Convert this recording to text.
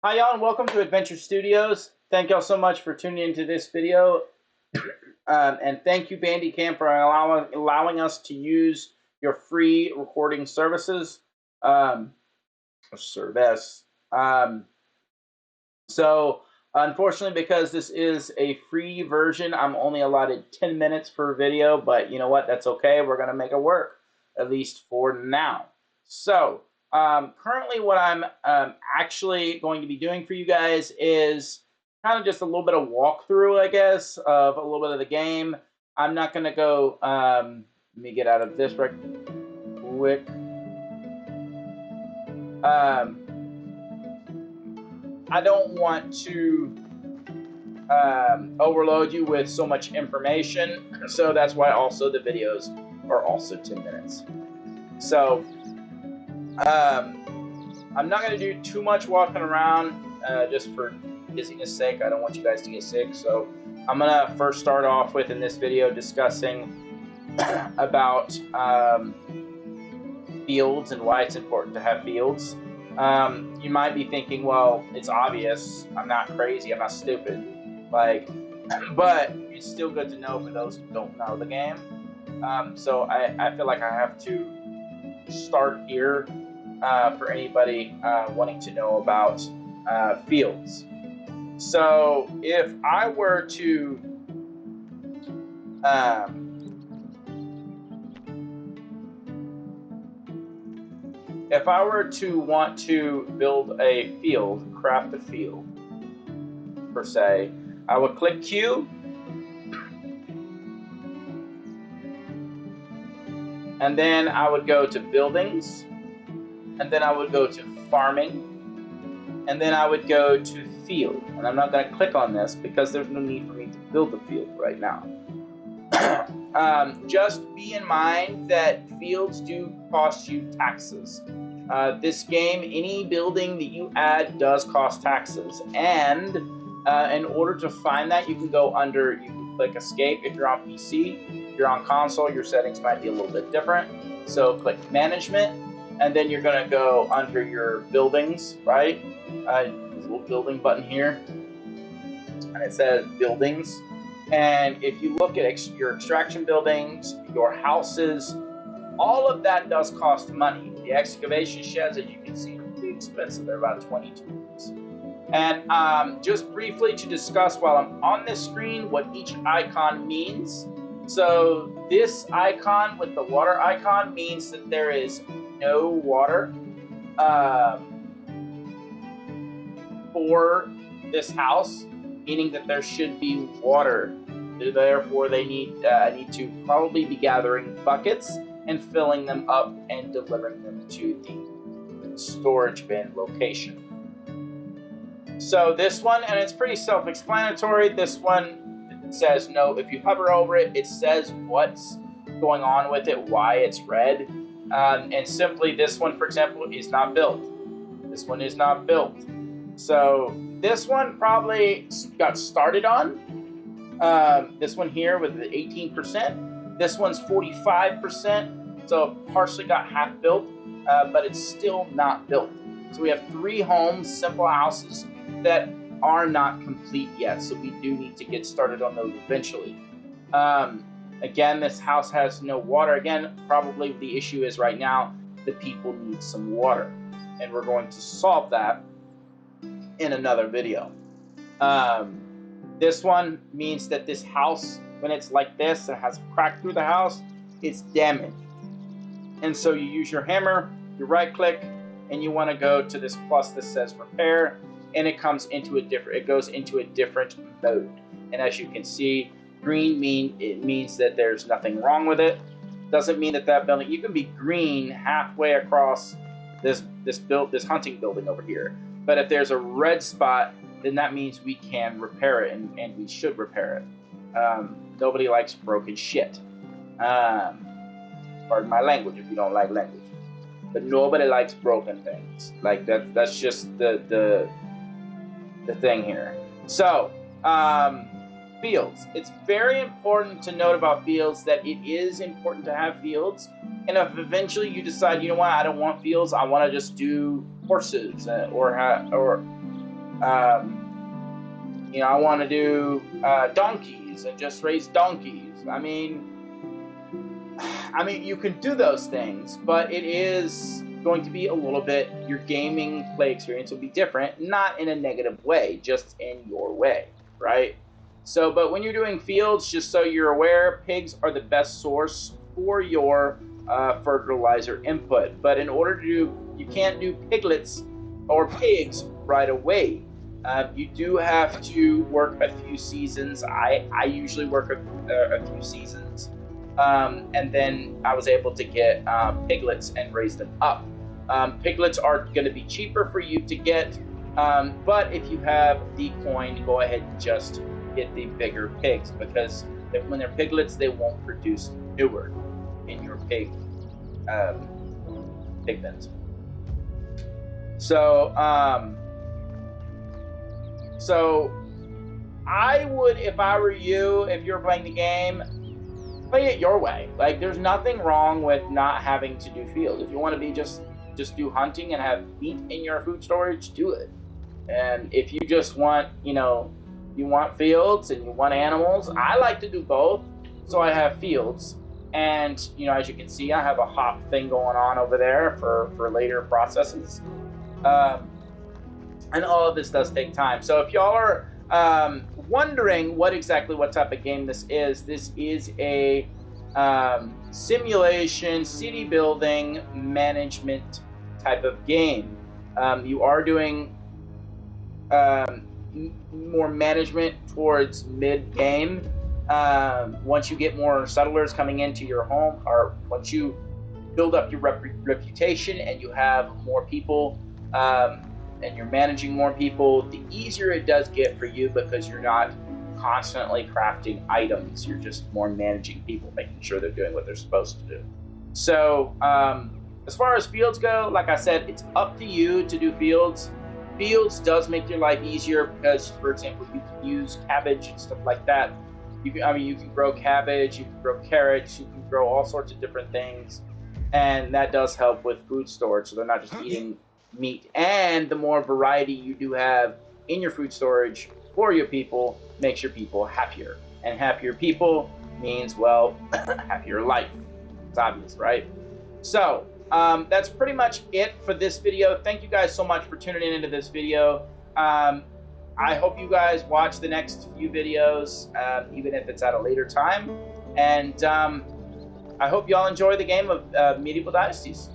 Hi y'all and welcome to Adventure Studios. Thank y'all so much for tuning into this video. And thank you Bandicam for allowing us to use your free recording services. Service. So unfortunately, because this is a free version, I'm only allotted 10 minutes per video, but you know what? That's okay. We're going to make it work, at least for now. So currently what I'm actually going to be doing for you guys is kind of just a little bit of walkthrough, I guess, of a little bit of the game. I'm not going to go, let me get out of this right quick. I don't want to overload you with so much information, so that's why also the videos are also 10 minutes. So I'm not going to do too much walking around just for busyness sake. I don't want you guys to get sick, so I'm going to first start off with in this video discussing about fields and why it's important to have fields. You might be thinking, well, it's obvious. I'm not crazy. I'm not stupid. But it's still good to know for those who don't know the game. So I feel like I have to start here for anybody wanting to know about fields. So if I were to want to build a field, craft a field per se, I would click Q, and then I would go to buildings, and then I would go to farming, and then I would go to field. And I'm not going to click on this because there's no need for me to build the field right now. Just be in mind that fields do cost you taxes. This game, any building that you add does cost taxes. And in order to find that, you can click escape if you're on PC. If you're on console, your settings might be a little bit different. So click management, and then you're going to go under your buildings, right? There's a little building button here, and it says buildings. And if you look at your extraction buildings, your houses, all of that does cost money. The excavation sheds, as you can see, are pretty expensive. They're about 22 bucks. And just briefly to discuss while I'm on this screen what each icon means. So this icon with the water icon means that there is no water for this house, meaning that there should be water. Therefore, they need to probably be gathering buckets and filling them up and delivering them to the storage bin location. So this one, and it's pretty self-explanatory, this one says no. If you hover over it, it says what's going on with it, why it's red. And simply this one, for example, is not built. This one is not built. So this one probably got started on. This one here with the 18%. This one's 45%, so partially got half built, but it's still not built. So we have 3 homes, simple houses, that are not complete yet. So we do need to get started on those eventually. Again, this house has no water. Again, probably the issue is right now the people need some water, and we're going to solve that in another video. This one means that this house, when it's like this and has a crack through the house, it's damaged. And so you use your hammer, you right click, and you want to go to this plus that says repair, and it goes into a different mode. And as you can see, green means that there's nothing wrong with it. Doesn't mean that building, you can be green halfway across this hunting building over here. But if there's a red spot, then that means we can repair it, and we should repair it. Nobody likes broken shit. Pardon my language if you don't like language. But nobody likes broken things. Like that's just the thing here. So, fields. It's very important to note about fields that it is important to have fields. And if eventually you decide, you know what, I don't want fields, I want to just do horses or I want to do donkeys and just raise donkeys. You can do those things, but it is going to be a little bit, your gaming play experience will be different, not in a negative way, just in your way, right? So, but when you're doing fields, just so you're aware, pigs are the best source for your fertilizer input. But in order to you can't do piglets or pigs right away. You do have to work a few seasons. I usually work a few seasons, and then I was able to get piglets and raise them up. Piglets are going to be cheaper for you to get, but if you have the coin, go ahead and just get the bigger pigs, because when they're piglets, they won't produce manure in your pig pens. So I would, if I were you, if you're playing the game, play it your way. Like, there's nothing wrong with not having to do field. If you want to be just do hunting and have meat in your food storage, do it. And if you just want, you want fields and you want animals, I like to do both. So I have fields, and as you can see, I have a hop thing going on over there for later processes. And all of this does take time. So if y'all are wondering what type of game this is a simulation, city building, management type of game. You are doing more management towards mid-game. Once you get more settlers coming into your home, or once you build up your reputation and you have more people, and you're managing more people, the easier it does get for you, because you're not constantly crafting items. You're just more managing people, making sure they're doing what they're supposed to do. So as far as fields go, like I said, it's up to you to do fields. Fields does make your life easier because, for example, you can use cabbage and stuff like that. You can grow cabbage, you can grow carrots, you can grow all sorts of different things, and that does help with food storage. So they're not just eating meat. And the more variety you do have in your food storage for your people makes your people happier. And happier people means, well, happier life. It's obvious, right? So that's pretty much it for this video. Thank you guys so much for tuning into this video. I hope you guys watch the next few videos, even if it's at a later time. And I hope y'all enjoy the game of Medieval Dynasties.